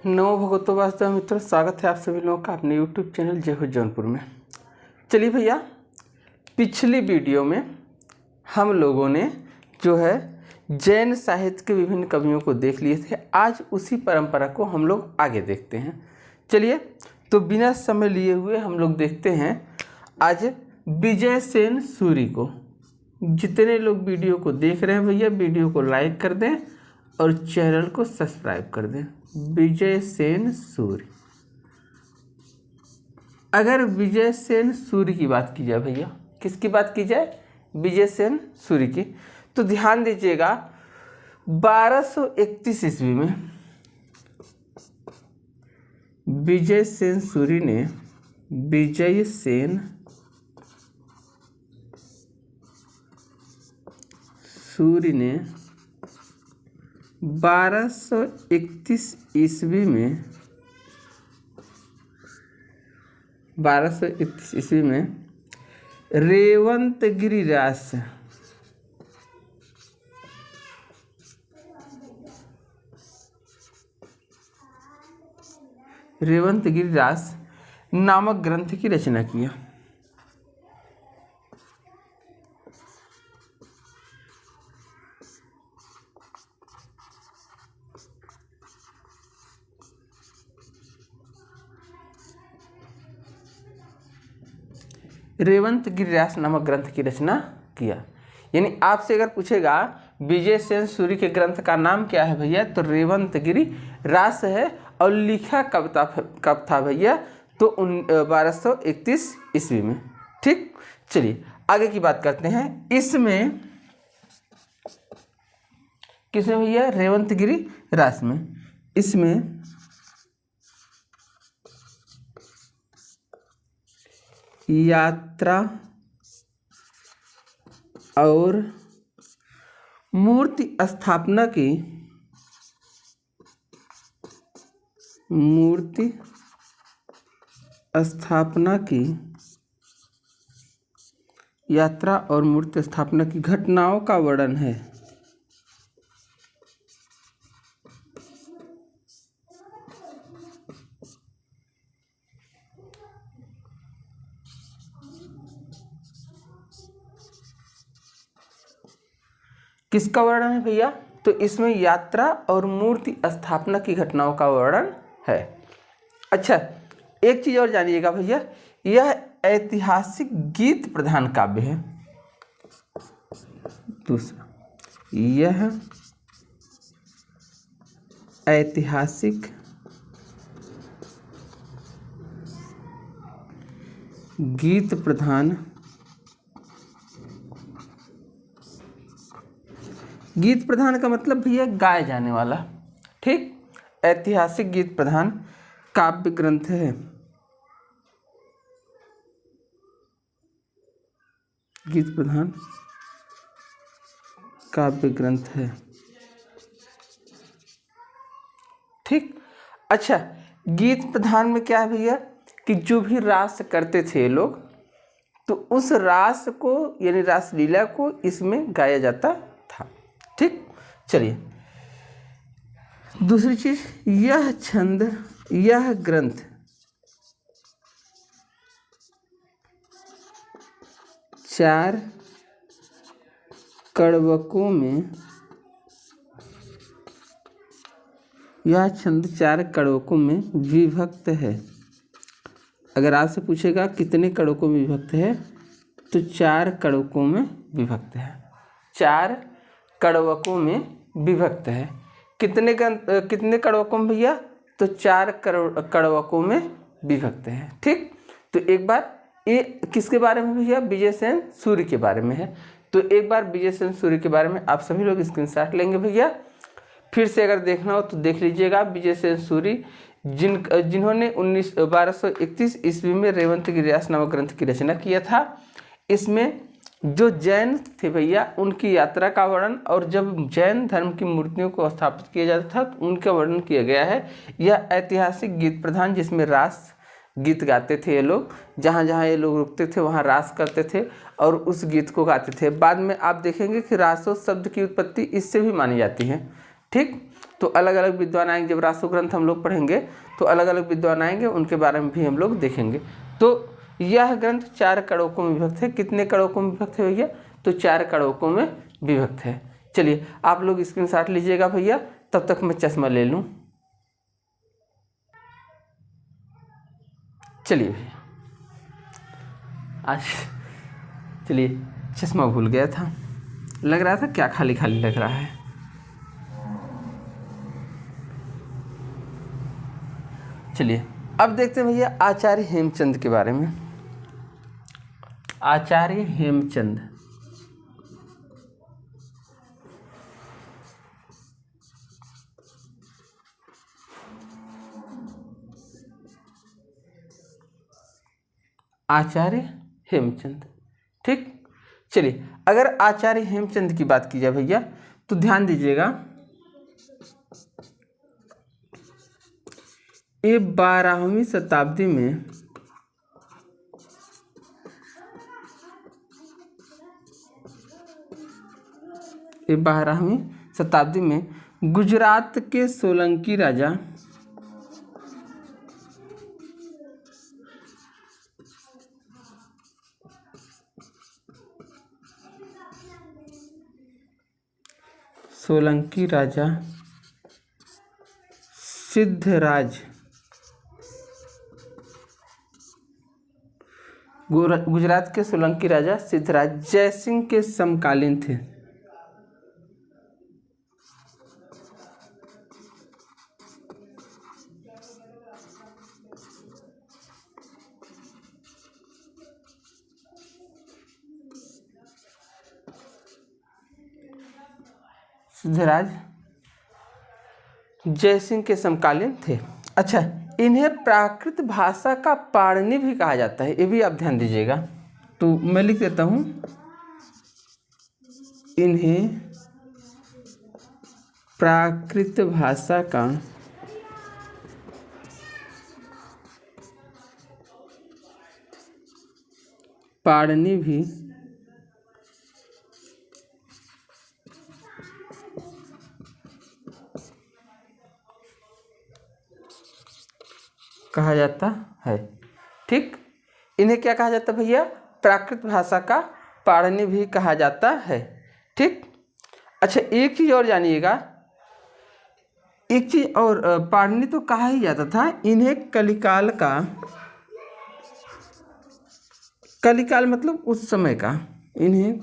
नमो भगवतो वासुदेव मित्रों, स्वागत है आप सभी लोगों का अपने YouTube चैनल जय हो जौनपुर में। चलिए भैया, पिछली वीडियो में हम लोगों ने जो है जैन साहित्य के विभिन्न कवियों को देख लिए थे। आज उसी परंपरा को हम लोग आगे देखते हैं। चलिए, तो बिना समय लिए हुए हम लोग देखते हैं आज विजय सेन सूरी को। जितने लोग वीडियो को देख रहे हैं भैया, वीडियो को लाइक कर दें और चैनल को सब्सक्राइब कर दें। विजय सेन सूरी। अगर विजय सेन सूरी की बात की जाए भैया, किसकी बात की जाए? विजय सेन सूरी की। तो ध्यान दीजिएगा, 1231 ईस्वी में विजय सेन सूरी ने 1231 ईस्वी में रेवंतगिरी रास नामक ग्रंथ की रचना किया। रेवंतगिरी रास नामक ग्रंथ की रचना किया। यानी आपसे अगर पूछेगा विजय सेन सूरी के ग्रंथ का नाम क्या है भैया, तो रेवंतगिरी रास है। और लिखा कब था भैया, तो 1231 ईस्वी में। ठीक, चलिए आगे की बात करते हैं। इसमें किसमें भैया? रेवंतगिरी रास में। इसमें यात्रा और मूर्ति स्थापना की घटनाओं का वर्णन है। किसका वर्णन है भैया? तो इसमें यात्रा और मूर्ति स्थापना की घटनाओं का वर्णन है। अच्छा, एक चीज और जानिएगा भैया, यह ऐतिहासिक गीत प्रधान काव्य है। दूसरा, यह ऐतिहासिक गीत प्रधान का मतलब भैया गाया जाने वाला। ठीक, ऐतिहासिक गीत प्रधान काव्य ग्रंथ है। गीत प्रधान काव्य ग्रंथ है। ठीक, अच्छा, गीत प्रधान में क्या है भैया कि जो भी रास करते थे लोग, तो उस रास को यानी रासलीला को इसमें गाया जाता था। ठीक, चलिए दूसरी चीज, यह ग्रंथ चार कड़वकों में विभक्त है। अगर आपसे पूछेगा कितने कड़वकों में विभक्त है, तो 4 कड़वकों में विभक्त है। 4 कड़वकों में विभक्त है। कितने कड़वकों में भैया? तो 4 कड़वकों में विभक्त है। ठीक, तो एक बार ये किसके बारे में भैया? विजय सेन सूरी के बारे में है। तो एक बार विजय सेन सूरी के बारे में आप सभी लोग स्क्रीनशॉट लेंगे भैया। फिर से अगर देखना हो तो देख लीजिएगा। विजय सेन सूरी जिन्होंने 1231 ईस्वी में रेवंतगिरी रास नामक ग्रंथ की रचना किया था। इसमें जो जैन थे भैया, उनकी यात्रा का वर्णन और जब जैन धर्म की मूर्तियों को स्थापित किया जाता था तो उनका वर्णन किया गया है। यह ऐतिहासिक गीत प्रधान, जिसमें रास गीत गाते थे ये लोग। जहाँ जहाँ ये लोग रुकते थे वहाँ रास करते थे और उस गीत को गाते थे। बाद में आप देखेंगे कि रासो शब्द की उत्पत्ति इससे भी मानी जाती है। ठीक, तो अलग अलग विद्वान आएंगे, जब रासो ग्रंथ हम लोग पढ़ेंगे तो अलग अलग विद्वान आएंगे, उनके बारे में भी हम लोग देखेंगे। तो यह ग्रंथ 4 कड़ों में विभक्त है। कितने कड़ों में विभक्त है भैया? तो 4 कड़ों में विभक्त है। चलिए आप लोग स्क्रीनशॉट लीजिएगा भैया, तब तक मैं चश्मा ले लूँ। चलिए भैया, आज चलिए चश्मा भूल गया था, लग रहा था क्या खाली खाली लग रहा है। चलिए अब देखते हैं भैया आचार्य हेमचंद के बारे में। आचार्य हेमचंद, आचार्य हेमचंद, ठीक। चलिए अगर आचार्य हेमचंद की बात की जाए भैया तो ध्यान दीजिएगा, ये 12वीं शताब्दी में गुजरात के सोलंकी राजा सिद्धराज, गुजरात के सोलंकी राजा सिद्धराज जयसिंह के समकालीन थे। सिद्धराज जयसिंह के समकालीन थे। अच्छा, इन्हें प्राकृत भाषा का पाणिनि भी कहा जाता है, ये भी आप ध्यान दीजिएगा। तो मैं लिख देता हूँ, इन्हें प्राकृत भाषा का पाणिनि भी कहा जाता है, ठीक। इन्हें क्या कहा जाता है भैया? प्राकृत भाषा का पाणिनि भी कहा जाता है, ठीक। अच्छा एक चीज़ और जानिएगा, एक चीज़ और, पाणिनि तो कहा ही जाता था, इन्हें कलिकाल मतलब उस समय का, इन्हें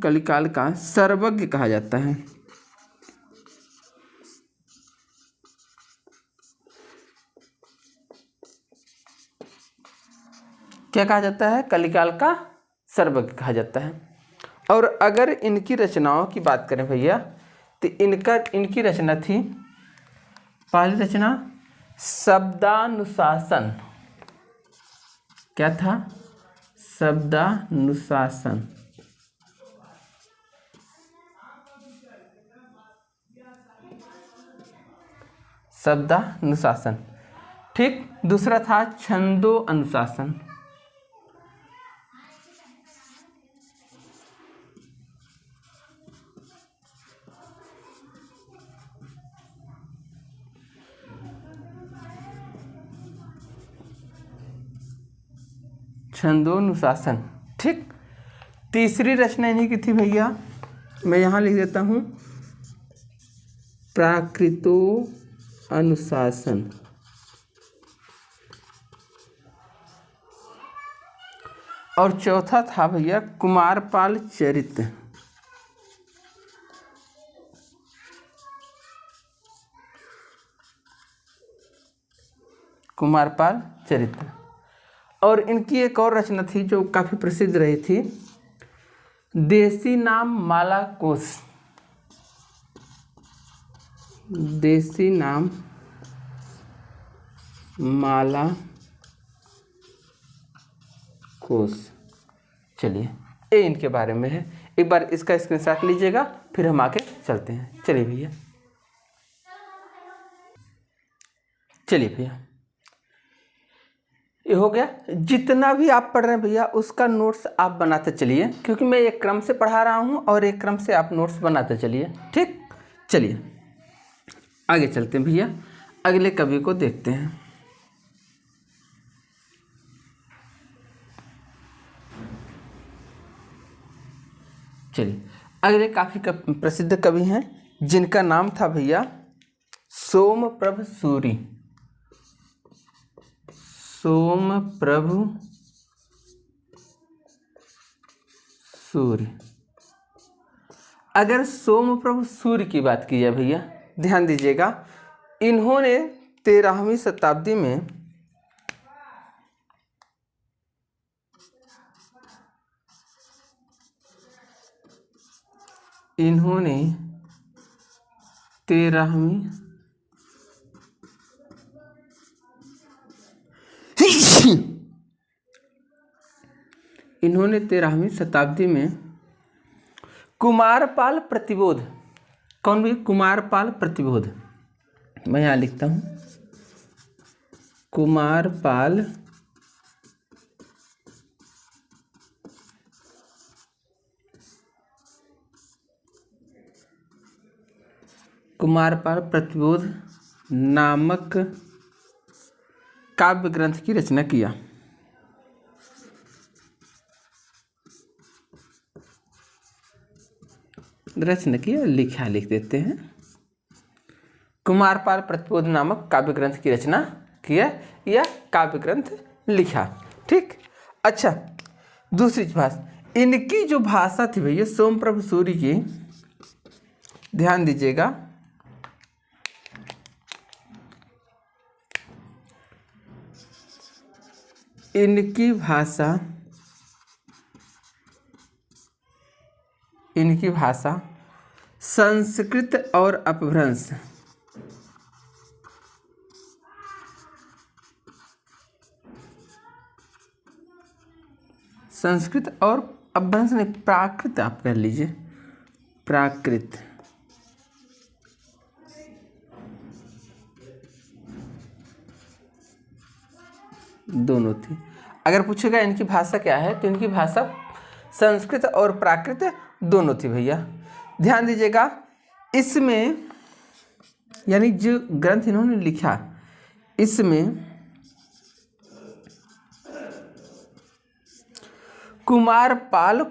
कलिकाल का सर्वज्ञ कहा जाता है। क्या कहा जाता है? कलिकाल का सर्वज्ञ कहा जाता है। और अगर इनकी रचनाओं की बात करें भैया तो इनकी रचना थी, पहली रचना शब्दानुशासन। क्या था? शब्दानुशासन। शब्दानुशासन, ठीक। दूसरा था छंदो अनुशासन। छंदोनुशासन, ठीक। तीसरी रचना इन्हीं की थी भैया, मैं यहाँ लिख देता हूँ, प्राकृतो अनुशासन। और चौथा था भैया कुमारपाल चरित। कुमारपाल चरित्र। और इनकी एक और रचना थी जो काफ़ी प्रसिद्ध रही थी, देसी नाम माला कोश। देसी नाम माला कोश। चलिए ये इनके बारे में है, एक बार इसका स्क्रीनशॉट लीजिएगा, फिर हम आके चलते हैं। चलिए भैया, ये हो गया। जितना भी आप पढ़ रहे हैं भैया उसका नोट्स आप बनाते चलिए, क्योंकि मैं एक क्रम से पढ़ा रहा हूँ और एक क्रम से आप नोट्स बनाते चलिए। ठीक, चलिए आगे चलते हैं भैया, अगले कवि को देखते हैं। चलिए अगले काफ़ी प्रसिद्ध कवि हैं जिनका नाम था भैया सोमप्रभ सूरि। सोमप्रभु सूरि। अगर सोमप्रभु सूरि की बात की जाए भैया, ध्यान दीजिएगा, इन्होंने 13वीं शताब्दी में इन्होंने 13वीं शताब्दी में कुमारपाल प्रतिबोध, कौन भी कुमारपाल प्रतिबोध, मैं यहाँ लिखता हूँ कुमारपाल प्रतिबोध नामक काव्य ग्रंथ की रचना किया। लिखा लिख देते हैं, कुमारपाल प्रतिबोध नामक काव्य ग्रंथ की रचना किया या काव्य ग्रंथ लिखा। ठीक, अच्छा दूसरी बात, इनकी जो भाषा थी भैया सोमप्रभ सूरि की, ध्यान दीजिएगा, इनकी भाषा संस्कृत और अपभ्रंश, संस्कृत और अपभ्रंश नहीं, प्राकृत आप कह लीजिए, प्राकृत, दोनों थी। अगर पूछेगा इनकी भाषा क्या है तो इनकी भाषा संस्कृत और प्राकृत दोनों थी भैया। ध्यान दीजिएगा, इसमें यानी जो ग्रंथ इन्होंने लिखा इसमें कुमारपाल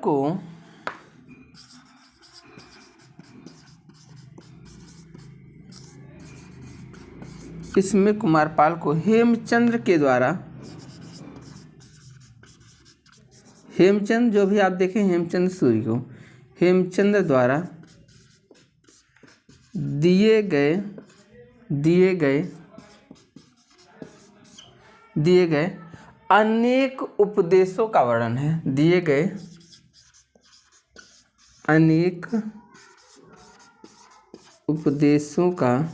को हेमचंद्र के द्वारा, हेमचंद जो भी आप देखें हेमचंद सूरि को हेमचंद्र द्वारा दिए गए अनेक उपदेशों का वर्णन है। दिए गए अनेक उपदेशों का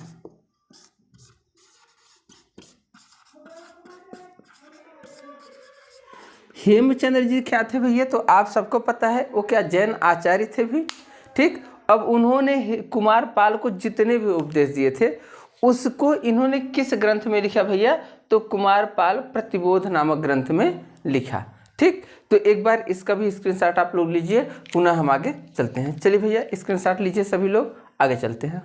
हेमचंद्र जी क्या थे भैया, तो आप सबको पता है वो क्या जैन आचार्य थे भी। ठीक, अब उन्होंने कुमारपाल को जितने भी उपदेश दिए थे उसको इन्होंने किस ग्रंथ में लिखा भैया, तो कुमारपाल प्रतिबोध नामक ग्रंथ में लिखा। ठीक, तो एक बार इसका भी स्क्रीनशॉट आप लोग लीजिए, पुनः हम आगे चलते हैं। चलिए भैया स्क्रीनशॉट लीजिए सभी लोग, आगे चलते हैं।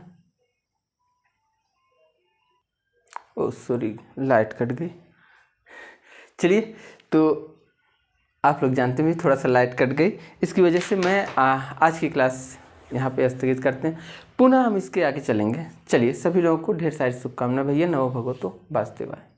ओ सॉरी, लाइट कट गई। चलिए, तो आप लोग जानते हैं थोड़ा सा लाइट कट गई, इसकी वजह से मैं आज की क्लास यहाँ पे स्थगित करते हैं, पुनः हम इसके आगे चलेंगे। चलिए सभी लोगों को ढेर सारी शुभकामनाएं भैया। नमो भगवतो वासुदेवाय।